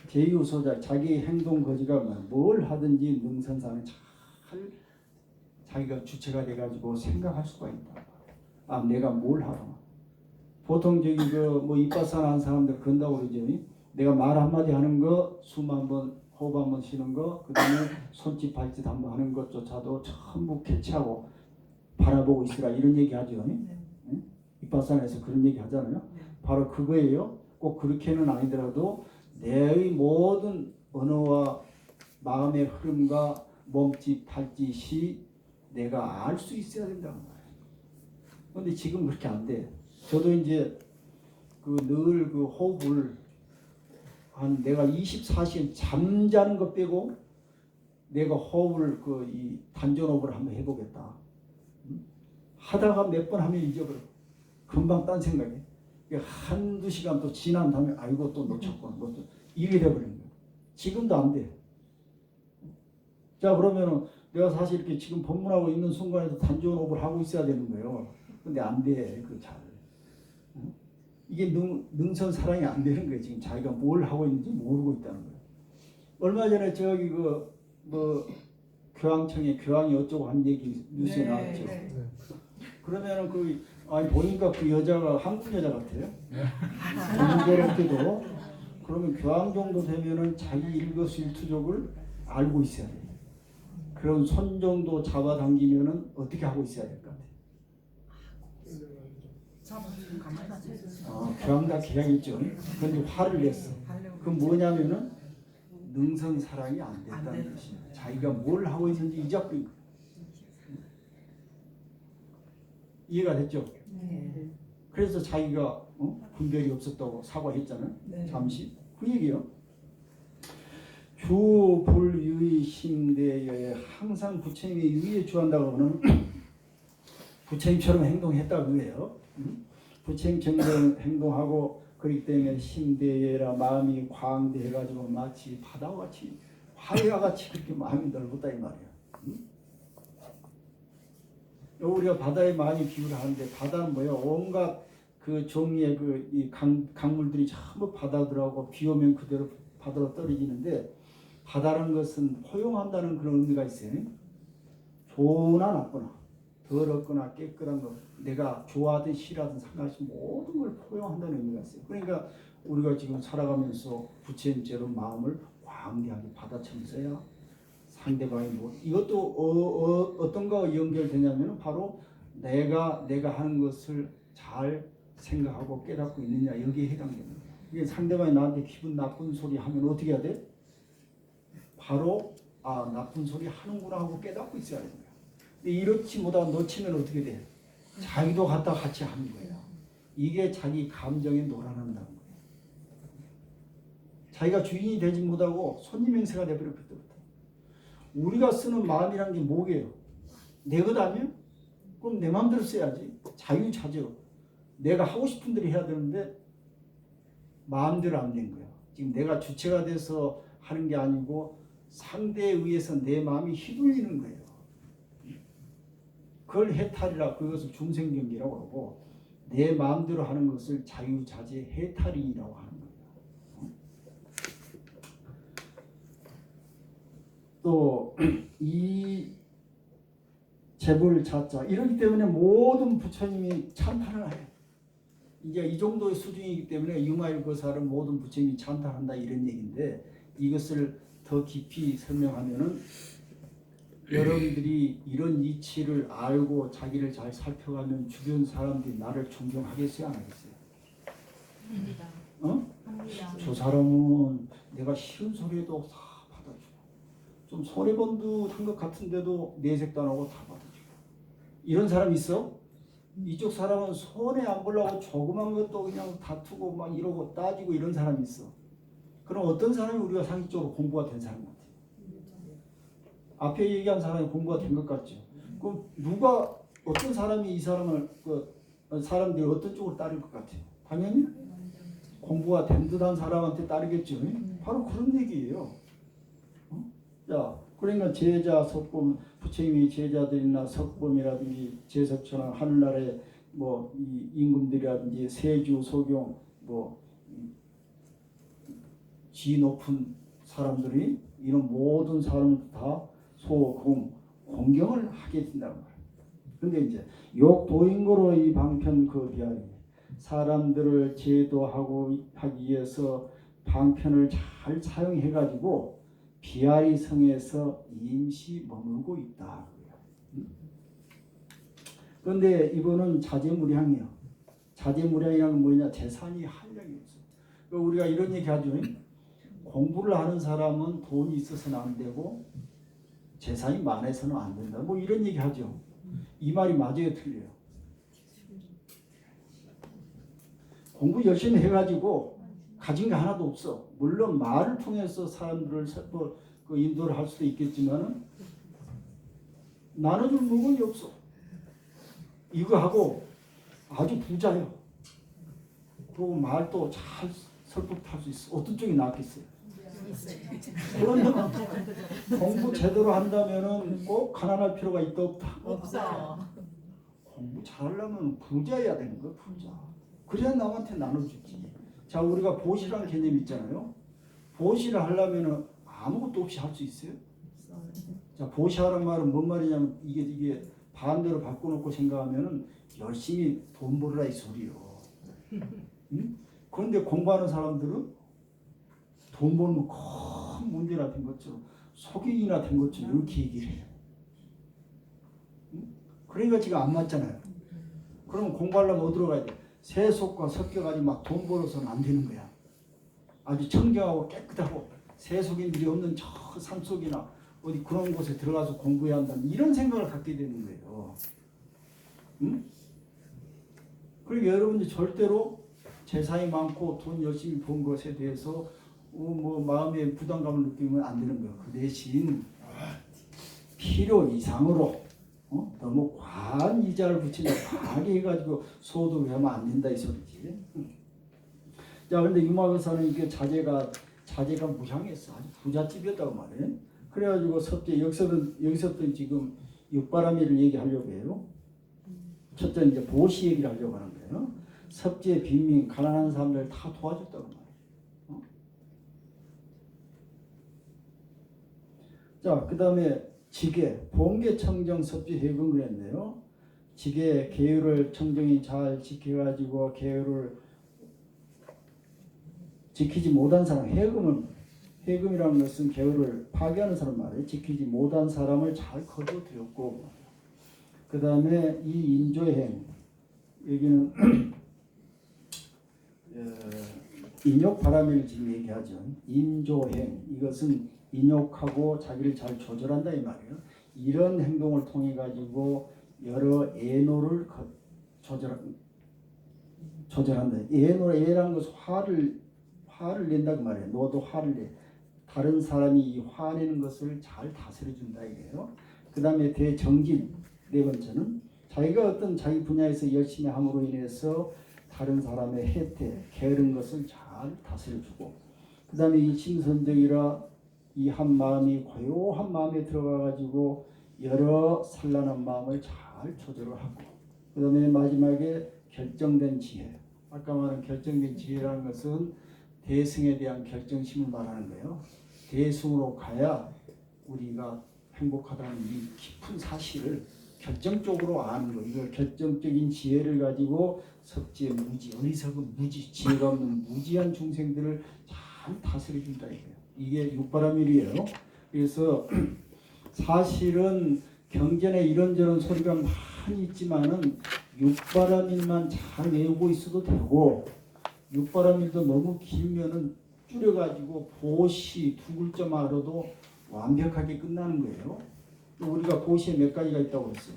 제유소장 자기 행동 거지가 뭘 하든지 능선 사랑 잘 자기가 주체가 돼가지고 생각할 수가 있다. 내가 뭘 하나. 보통 저기 이빠산 하는 사람들 그런다고 그러죠. 내가 말 한마디 하는 거, 숨 한번 호흡 한번 쉬는 거, 그다음에 손짓 발짓 한번 하는 것조차도 전부 캐치하고 바라보고 있으라 이런 얘기 하죠. 이빠산에서 그런 얘기 하잖아요. 바로 그거예요. 꼭 그렇게는 아니더라도 내의 모든 언어와 마음의 흐름과 몸짓 발짓이 내가 알 수 있어야 된다는 거예요. 근데 지금 그렇게 안 돼. 저도 이제 그 늘 그 호흡을 한 내가 24시간 잠자는 것 빼고 내가 호흡을 그 이 단전호흡을 한번 해보겠다. 하다가 몇 번 하면 잊어버려. 금방 딴 생각이. 한두 시간 또 지난 다음에 아이고 또 놓쳤구나. 또 이게 돼버리는 거야. 지금도 안 돼. 자 그러면은 내가 사실 이렇게 지금 법문하고 있는 순간에도 단전호흡을 하고 있어야 되는 거예요. 근데 안 돼. 그 잘. 이게 능선 사랑이 안 되는 거예요. 지금 자기가 뭘 하고 있는지 모르고 있다는 거예요. 얼마 전에 저기 그 뭐 교황청에 교황이 어쩌고 한 얘기 뉴스에 나왔죠. 그러면은 그 아니 보니까 그 여자가 한국 여자 같아요. 공교롭게도 그러면 교황 정도 되면은 자기 일거수일투족을 알고 있어야 돼. 그런 손 정도 잡아당기면은 어떻게 하고 있어야 될 것 같아. 교황과 계약했죠. 그런데 화를 냈어. 그건 뭐냐면은 능선 사랑이 안 됐다는 뜻이야. 자기가 뭘 하고 있는지 잊어버린 거야. 이해가 됐죠? 네. 그래서 자기가 분별이 없었다고 사과했잖아요. 네. 잠시 그 얘기요. 주 불유의 심대여에 항상 부처님이 유의에 주한다고 하면 부처님처럼 행동했다고 그래요. 부처님처럼 행동하고 그렇기 때문에 심대여라 마음이 광대해가지고 마치 바다와 같이 화해와 같이 그렇게 마음이 넓었다 이 말이에요. 우리가 바다에 많이 비유를 하는데 바다는 뭐예요? 온갖 그 종류의 그 이 강물들이 전부 바다들하고 비 오면 그대로 바다로 떨어지는데 바다라는 것은 포용한다는 그런 의미가 있어요. 좋으나 나쁘나 더럽거나 깨끗한 것 내가 좋아하든 싫어하든 상관없이 모든 걸 포용한다는 의미가 있어요. 그러니까 우리가 지금 살아가면서 부처님처럼 마음을 광대하게 받아처럼 써야 상대방이 뭐 이것도 어떤 거와 연결되냐면 바로 내가 하는 것을 잘 생각하고 깨닫고 있느냐 여기에 해당되는 거예요. 이게 상대방이 나한테 기분 나쁜 소리 하면 어떻게 해야 돼? 바로 아 나쁜 소리 하는구나 하고 깨닫고 있어야 되는 거야. 근데 이렇지 못하고 놓치면 어떻게 돼? 자기도 갖다 같이 하는 거예요. 이게 자기 감정에 놀아난다는 거예요. 자기가 주인이 되지 못하고 손님 행세가 돼버려 그때부터. 우리가 쓰는 마음이란 게 뭐게요? 내 것 아니에요? 그럼 내 마음대로 써야지. 자유자재로. 내가 하고 싶은 대로 해야 되는데 마음대로 안 된 거야. 지금 내가 주체가 돼서 하는 게 아니고 상대에 의해서 내 마음이 휘둘리는 거예요. 그걸 해탈이라 그것을 중생경기라고 하고 내 마음대로 하는 것을 자유자재 해탈이라고 하는 거예요. 또 이 재불 자자 이러기 때문에 모든 부처님이 찬탄을 해요. 이제 이 정도의 수준이기 때문에 유마일거사를 모든 부처님이 찬탄한다 이런 얘기인데 이것을 더 깊이 설명하면은 여러분들이 이런 이치를 알고 자기를 잘 살펴가면 주변 사람들이 나를 존경하겠어요 안 하겠어요? 합니다. 합니다. 저 사람은 내가 싫은 소리에도 다 받아주고 좀 손해본듯한 것 같은데도 내색도 안 하고 다 받아주고 이런 사람 있어? 이쪽 사람은 손해 안 보려고 조그만 것도 그냥 다투고 막 이러고 따지고 이런 사람이 있어. 그럼 어떤 사람이 우리가 상식적으로 공부가 된 사람 같아요? 앞에 얘기한 사람이 공부가 된 것 같죠? 그럼 누가 어떤 사람이 이 사람을 사람들이 어떤 쪽으로 따를 것 같아요? 당연히 공부가 된 듯한 사람한테 따르겠죠. 바로 그런 얘기예요. 자, 그러니까 제자 석범 부처님이 제자들이나 석범이라든지 제석처나 하늘나라의 뭐 이 임금들이라든지 세주 소경 뭐 지 높은 사람들이 이런 모든 사람들 다 공경을 하게 된다는 거예요. 근데 이제 욕도인고로 이 방편 그 비하리 사람들을 제도하고 하기 위해서 방편을 잘 사용해 가지고 비아리 성에서 임시 머물고 있다. 그런데 이거는 자제무량이에요. 자제무량이라는 건 뭐냐? 재산이 한량이 없어. 우리가 이런 얘기 하죠. 공부를 하는 사람은 돈이 있어서는 안 되고 재산이 많아서는 안 된다. 뭐 이런 얘기 하죠. 이 말이 맞아요, 틀려요? 공부 열심히 해가지고 가진 게 하나도 없어. 물론 말을 통해서 사람들을 그 인도를 할 수도 있겠지만은 나눠줄 물건이 없어. 이거 하고 아주 부자요. 그리고 말도 잘 설득할 수 있어. 어떤 쪽이 낫겠어요? 그런데 공부 제대로 한다면은 꼭 가난할 필요가 있다 없다? 없어. 공부 잘하려면 부자여야 되는 거야, 부자. 그래야 남한테 나눠주지. 자, 우리가 보시라는 개념 있잖아요. 보시를 하려면 아무것도 없이 할 수 있어요? 자, 보시하는 말은 뭔 말이냐면 이게 반대로 바꿔놓고 생각하면은 열심히 돈 벌으라 이 소리요. 응? 그런데 공부하는 사람들은 돈 벌면 큰 문제나 된 것처럼 속이기나 된 것처럼 이렇게 얘기를 해요. 응? 그러니까 지금 안 맞잖아요. 그러면 공부하려면 어디로 가야 돼? 세속과 섞여가지고 막 돈 벌어서는 안 되는 거야. 아주 청정하고 깨끗하고 세속인들이 없는 저 산속이나 어디 그런 곳에 들어가서 공부해야 한다는 이런 생각을 갖게 되는 거예요. 응? 그러니까 여러분들 절대로 재산이 많고 돈 열심히 번 것에 대해서 뭐 마음의 부담감을 느끼면 안 되는 거예요. 그 대신 필요 이상으로 너무 과한 이자를 붙이냐 과하게 해가지고 소득을 하면 안 된다 이 소리지. 자, 근데 유마교사는 이게 자제가 무상했어. 아주 부잣집이었다고 말해. 그래가지고 섭제 여기서부터 지금 육바라밀을 얘기하려고 해요. 첫째 이제 보시 얘기를 하려고 하는 거예요. 섭제 빈민 가난한 사람들 다 도와줬다고 말해요. 자, 그 다음에 지계, 봉계, 청정, 섭지, 해금 그랬네요. 지계, 계율을 청정이 잘 지켜가지고 계율을 지키지 못한 사람, 해금이라는 것은 계율을 파괴하는 사람 말이에요. 지키지 못한 사람을 잘 거둬들였고, 그 다음에 이 인조행, 여기는 인욕 바람을 지금 얘기하죠. 인조행, 이것은 인욕하고 자기를 잘 조절한다 이 말이에요. 이런 행동을 통해 가지고 여러 애노를 조절한다. 애라는 것은 화를 낸다 그 말이에요. 너도 화를 내. 다른 사람이 이 화내는 것을 잘 다스려 준다 이게요. 그 다음에 대정진, 네 번째는 자기가 어떤 자기 분야에서 열심히 함으로 인해서 다른 사람의 혜택, 게으른 것을 잘 다스려주고, 그 다음에 이 심선적이라 이 한 마음이 고요한 마음에 들어가가지고 여러 산란한 마음을 잘 조절을 하고, 그 다음에 마지막에 결정된 지혜. 아까 말한 결정된 지혜라는 것은 대승에 대한 결정심을 말하는 거예요. 대승으로 가야 우리가 행복하다는 이 깊은 사실을 결정적으로 아는 거. 이걸 결정적인 지혜를 가지고 섭지의 무지, 어리석은 무지, 지혜가 없는 무지한 중생들을 잘 다스려준다 이거예요. 이게 육바라밀이에요. 그래서 사실은 경전에 이런저런 소리가 많이 있지만은 육바라밀만 잘 외우고 있어도 되고, 육바라밀도 너무 길면은 줄여가지고 보시 두 글자만 알아도 완벽하게 끝나는 거예요. 우리가 보시에 몇 가지가 있다고 했어요?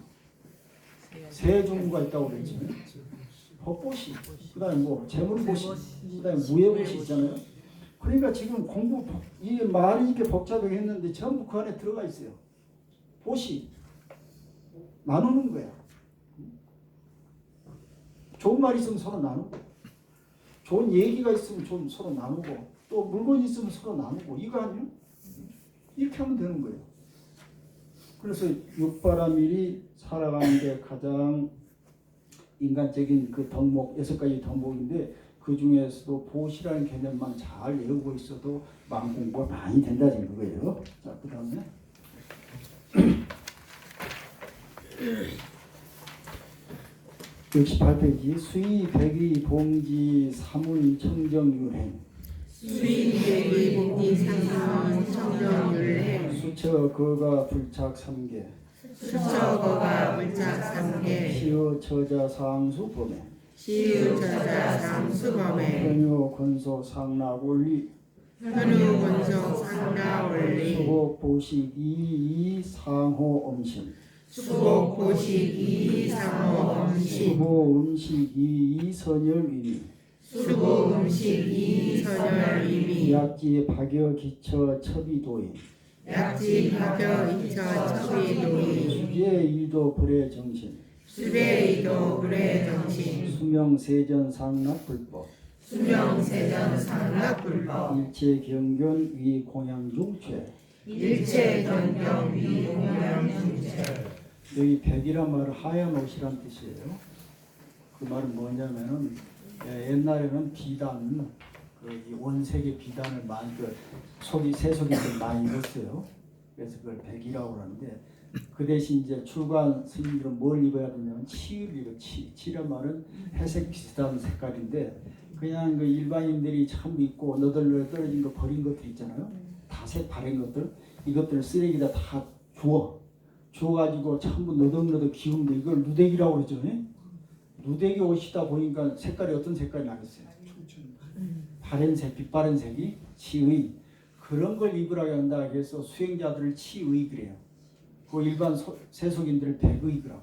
세 종류가 있다고 그랬죠. 법보시, 그 다음에 뭐 재물보시, 그 다음에 무예보시 있잖아요. 그러니까 지금 이 말이 이렇게 복잡하게 했는데 전부 그 안에 들어가 있어요. 보시, 나누는 거야. 좋은 말이 있으면 서로 나누고, 좋은 얘기가 있으면 좀 서로 나누고, 또 물건이 있으면 서로 나누고, 이거 아니에요? 이렇게 하면 되는 거예요. 그래서 육바라밀이 살아가는 데 가장 인간적인 그 덕목, 6가지 덕목인데 그 중에서도 보시라는 개념만 잘 외우고 있어도 마음 공부가 많이 된다는 거예요. 자, 그 다음에 68페이지 수의 백의 봉지 사문 청정율행. 수의 백의 봉지 사문 청정율행. 수처 거가 불착 3개. 수처 거가 불착 3개. 시의 처자 상수 범행. 시의 처자 상수 범행. 현유 권소 상락 원리. 현유 권소 상락 원리. 수복 보식 이 상호 음식. 수복 보식 이 상호 음식. 수보 음식 이 선열 위니. 수고 음식 이선열 이미 약지 박여 기처 첩이 도인 약지 박여 이처 첩이 도이 수제 일도 불의 정신 수배이도 불의 정신 수명 세전 상납 불법 수명세전 상납불법 일체 경견 위 공양 중죄 일체 경경 위공양중체 여기 백이란 말은 하얀 옷이란 뜻이에요. 그 말은 뭐냐면은 옛날에는 비단 이 원색의 비단을 많이 새속이들 많이 입었어요. 그래서 그걸 백이라고 하는데 그 대신 이제 출가한 스님들은 뭘 입어야 되냐면 치를 입어. 치란 말은 회색 비슷한 색깔인데 그냥 그 일반인들이 참 입고 너덜너덜 떨어진 거 버린 것들 있잖아요. 다 색 바른 것들 이것들을 쓰레기다 다 주워가지고 전부 너덜너덜 기운데 이걸 누대기라고 그러죠. 누대기 옷이다 보니까 색깔이 어떤 색깔이 나겠어요? 바른색, 빛바른 색이 치의 그런 걸 입으라고 한다. 그래서 수행자들을 치의 그래요. 그 일반 세속인들을 백의 그라고.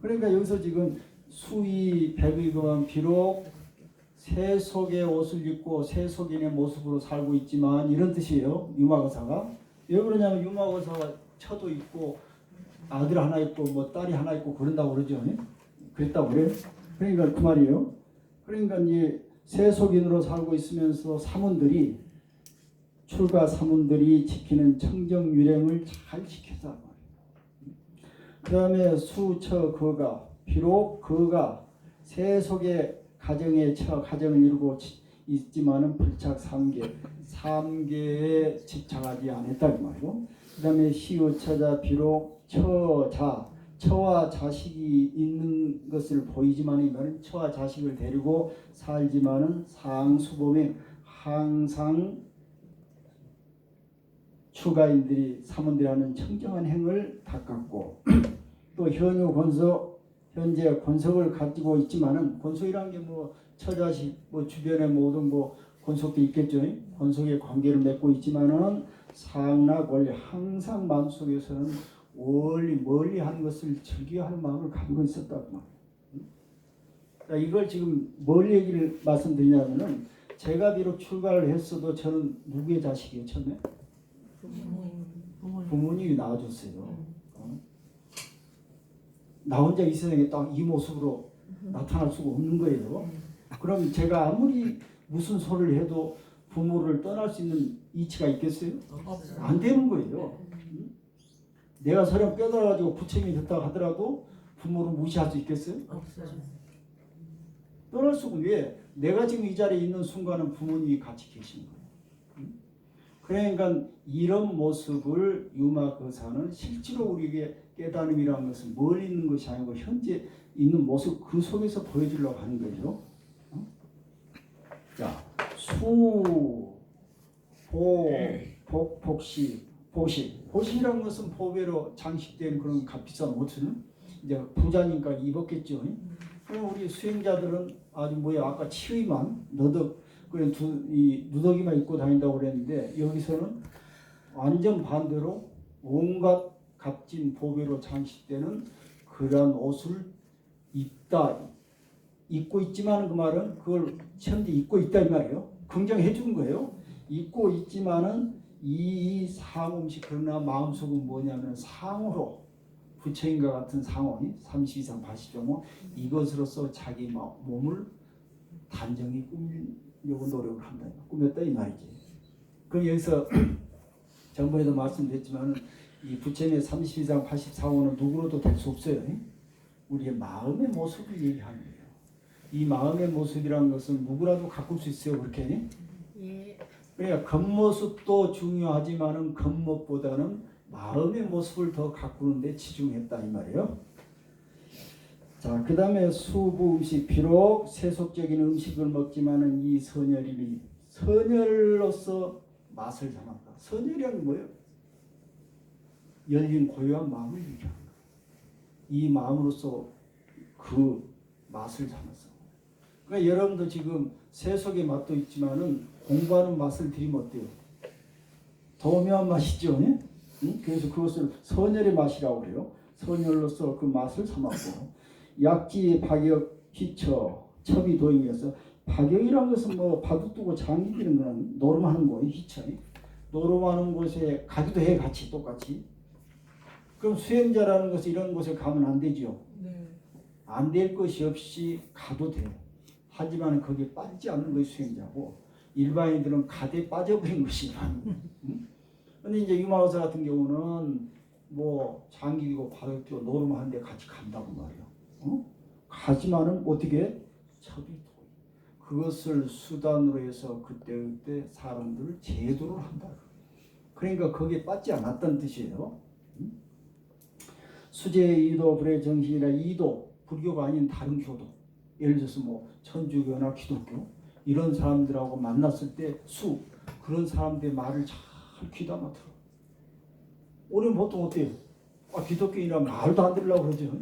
그러니까 여기서 지금 수의 백의가 비록 세속의 옷을 입고 세속인의 모습으로 살고 있지만 이런 뜻이에요. 유마거사가 왜 그러냐면 유마거사가 처도 있고 아들 하나 있고 뭐 딸이 하나 있고 그런다고 그러죠. 그랬다고 그래요. 그러니까 그 말이에요. 그러니까 이제 세속인으로 살고 있으면서 사문들이 출가 사문들이 지키는 청정유рем을 잘 지켰다. 그 다음에 수처 거가 비록 그가 세속의 가정에 가정을 이루고 있지만은 불착 삼계에 집착하지 않았다 그 말이고 그 다음에 시우처자 비록 처와 자식이 있는 것을 보이지만 이 말은 처와 자식을 데리고 살지만은 상수범에 항상 추가인들이 사문들이 하는 청정한 행을 닦았고 또 현재 권속을 가지고 있지만은 권속이란 게 뭐 처자식 뭐 주변에 모든 뭐 권속도 있겠죠. 권속의 관계를 맺고 있지만은 상락 원리 항상 마음속에서는 멀리 하는 것을 즐겨하는 마음을 가지고 있었다고 말이에요. 이걸 지금 뭘 얘기를 말씀드리냐면은 제가 비록 출가를 했어도 저는 누구의 자식이에요 처음에? 부모님이 낳아줬어요. 나 혼자 이 세상에 딱 이 모습으로 나타날 수가 없는 거예요. 그럼 제가 아무리 무슨 소리를 해도 부모를 떠날 수 있는 이치가 있겠어요? 안 되는 거예요. 내가 서령 뼈들어가지고 부처님이 됐다고 하더라도 부모를 무시할 수 있겠어요? 떠날 수가 왜? 내가 지금 이 자리에 있는 순간은 부모님이 같이 계신 거예요. 그러니까 이런 모습을 유마거사는 실제로 우리에게 깨달음이라는 것은 멀리 있는 것이 아니고 현재 있는 모습 그 속에서 보여주려고 하는 거죠. 자, 복식이라는 것은 보배로 장식된 그런 값비싼 옷을 이제 부자니까 입었겠죠. 그럼 우리 수행자들은 아주 아까 치의만 누더기만 입고 다닌다고 그랬는데 여기서는 완전 반대로 온갖 값진 보배로 장식되는 그런 옷을 입고 있지만 그 말은 그걸 현재 입고 있다 이 말이에요. 긍정해 준 거예요. 입고 있지만은 이 상음식 그러나 마음속은 뭐냐면 상으로 부처님과 같은 상원이 32상 80정호 이것으로서 자기 몸을 단정히 꾸미려고 노력을 한다. 꾸몄다 이 말이지. 그럼 여기서 전번에도 말씀드렸지만 이 부처님의 32상 84호는 누구로도 될 수 없어요. 우리의 마음의 모습을 얘기하는 거예요. 이 마음의 모습이라는 것은 누구라도 가꿀 수 있어요. 그렇게? 그러니까 겉모습도 중요하지만은 겉모습보다는 마음의 모습을 더 가꾸는데 치중했다 이 말이에요. 자, 그 다음에 수부 음식 비록 세속적인 음식을 먹지만은 이 선열로서 맛을 삼았다. 선열이란 뭐예요? 열린 고요한 마음을 얘기하는 거예요. 이 마음으로서 그 맛을 삼았어. 그러니까 여러분도 지금 세속의 맛도 있지만은 공부하는 맛을 드리면 어때요? 도묘한 맛이죠. 응? 그래서 그것을 선열의 맛이라고 그래요. 선열로서 그 맛을 삼았고 약지 박역 기처 첩이 도임이어서 파경이라는 것은 뭐 바둑 두고 장기 뛰는 거는 노름하는 거예요. 희철이 노름하는 곳에 가기도 해 같이 똑같이. 그럼 수행자라는 것은 이런 곳에 가면 안 되죠. 안 될 것이 없이 가도 돼. 하지만 거기에 빠지지 않는 것이 수행자고 일반인들은 가대에 빠져버린 것이 일반인. 근데 이제 유마의사 같은 경우는 뭐 장기 뛰고 바둑 뛰고 노름하는 데 같이 간다고 말이에요. 가지만은 어떻게 첩이 도임. 그것을 수단으로 해서 그때 사람들을 제도를 한다. 그러니까 거기에 빠지지 않았다는 뜻이에요. 수제 이도 불의 정신이라 이도 불교가 아닌 다른 교도 예를 들어서 뭐 천주교나 기독교 이런 사람들하고 만났을 때 그런 사람들의 말을 잘 귀담아 들어. 우리는 보통 어때요? 기독교인이라 말도 안 들으려고 그러죠.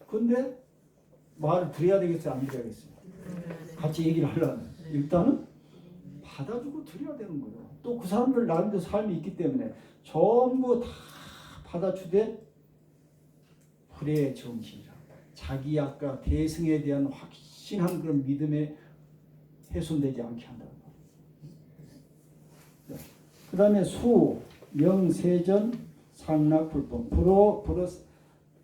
근데 말을 들어야 되겠어요? 안 들어야겠어요? 같이 얘기를 하려면 일단은 받아주고 들어야 되는 거예요. 또 그 사람들 나름대로 삶이 있기 때문에 전부 다 받아주되 불의 정신이라 자기 아까 대승에 대한 확신한 그런 믿음에 훼손되지 않게 한다는 거예요. 그 다음에 수, 명, 세전, 상락, 불법. 불어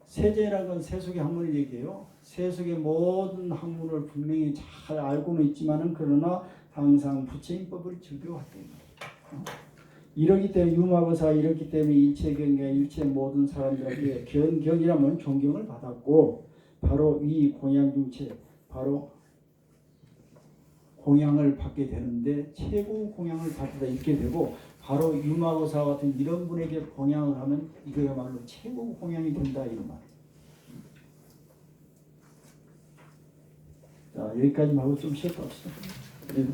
세전이라는 건 세속의 학문을 얘기해요. 세속의 모든 학문을 분명히 잘 알고는 있지만은 그러나 항상 부처인법을 즐겨왔다. 이러기 때문에 유마거사 이렇기 때문에 일체 경계 일체 모든 사람들에게 경이라면 존경을 받았고 바로 이 공양중체 바로 공양을 받게 되는데 최고 공양을 받다 있게 되고 바로 유마거사 같은 이런 분에게 공양을 하면 이거야말로 최고 공양이 된다 이런 말. 자 여기까지만 하고 좀 쉬었다 합시다. 네.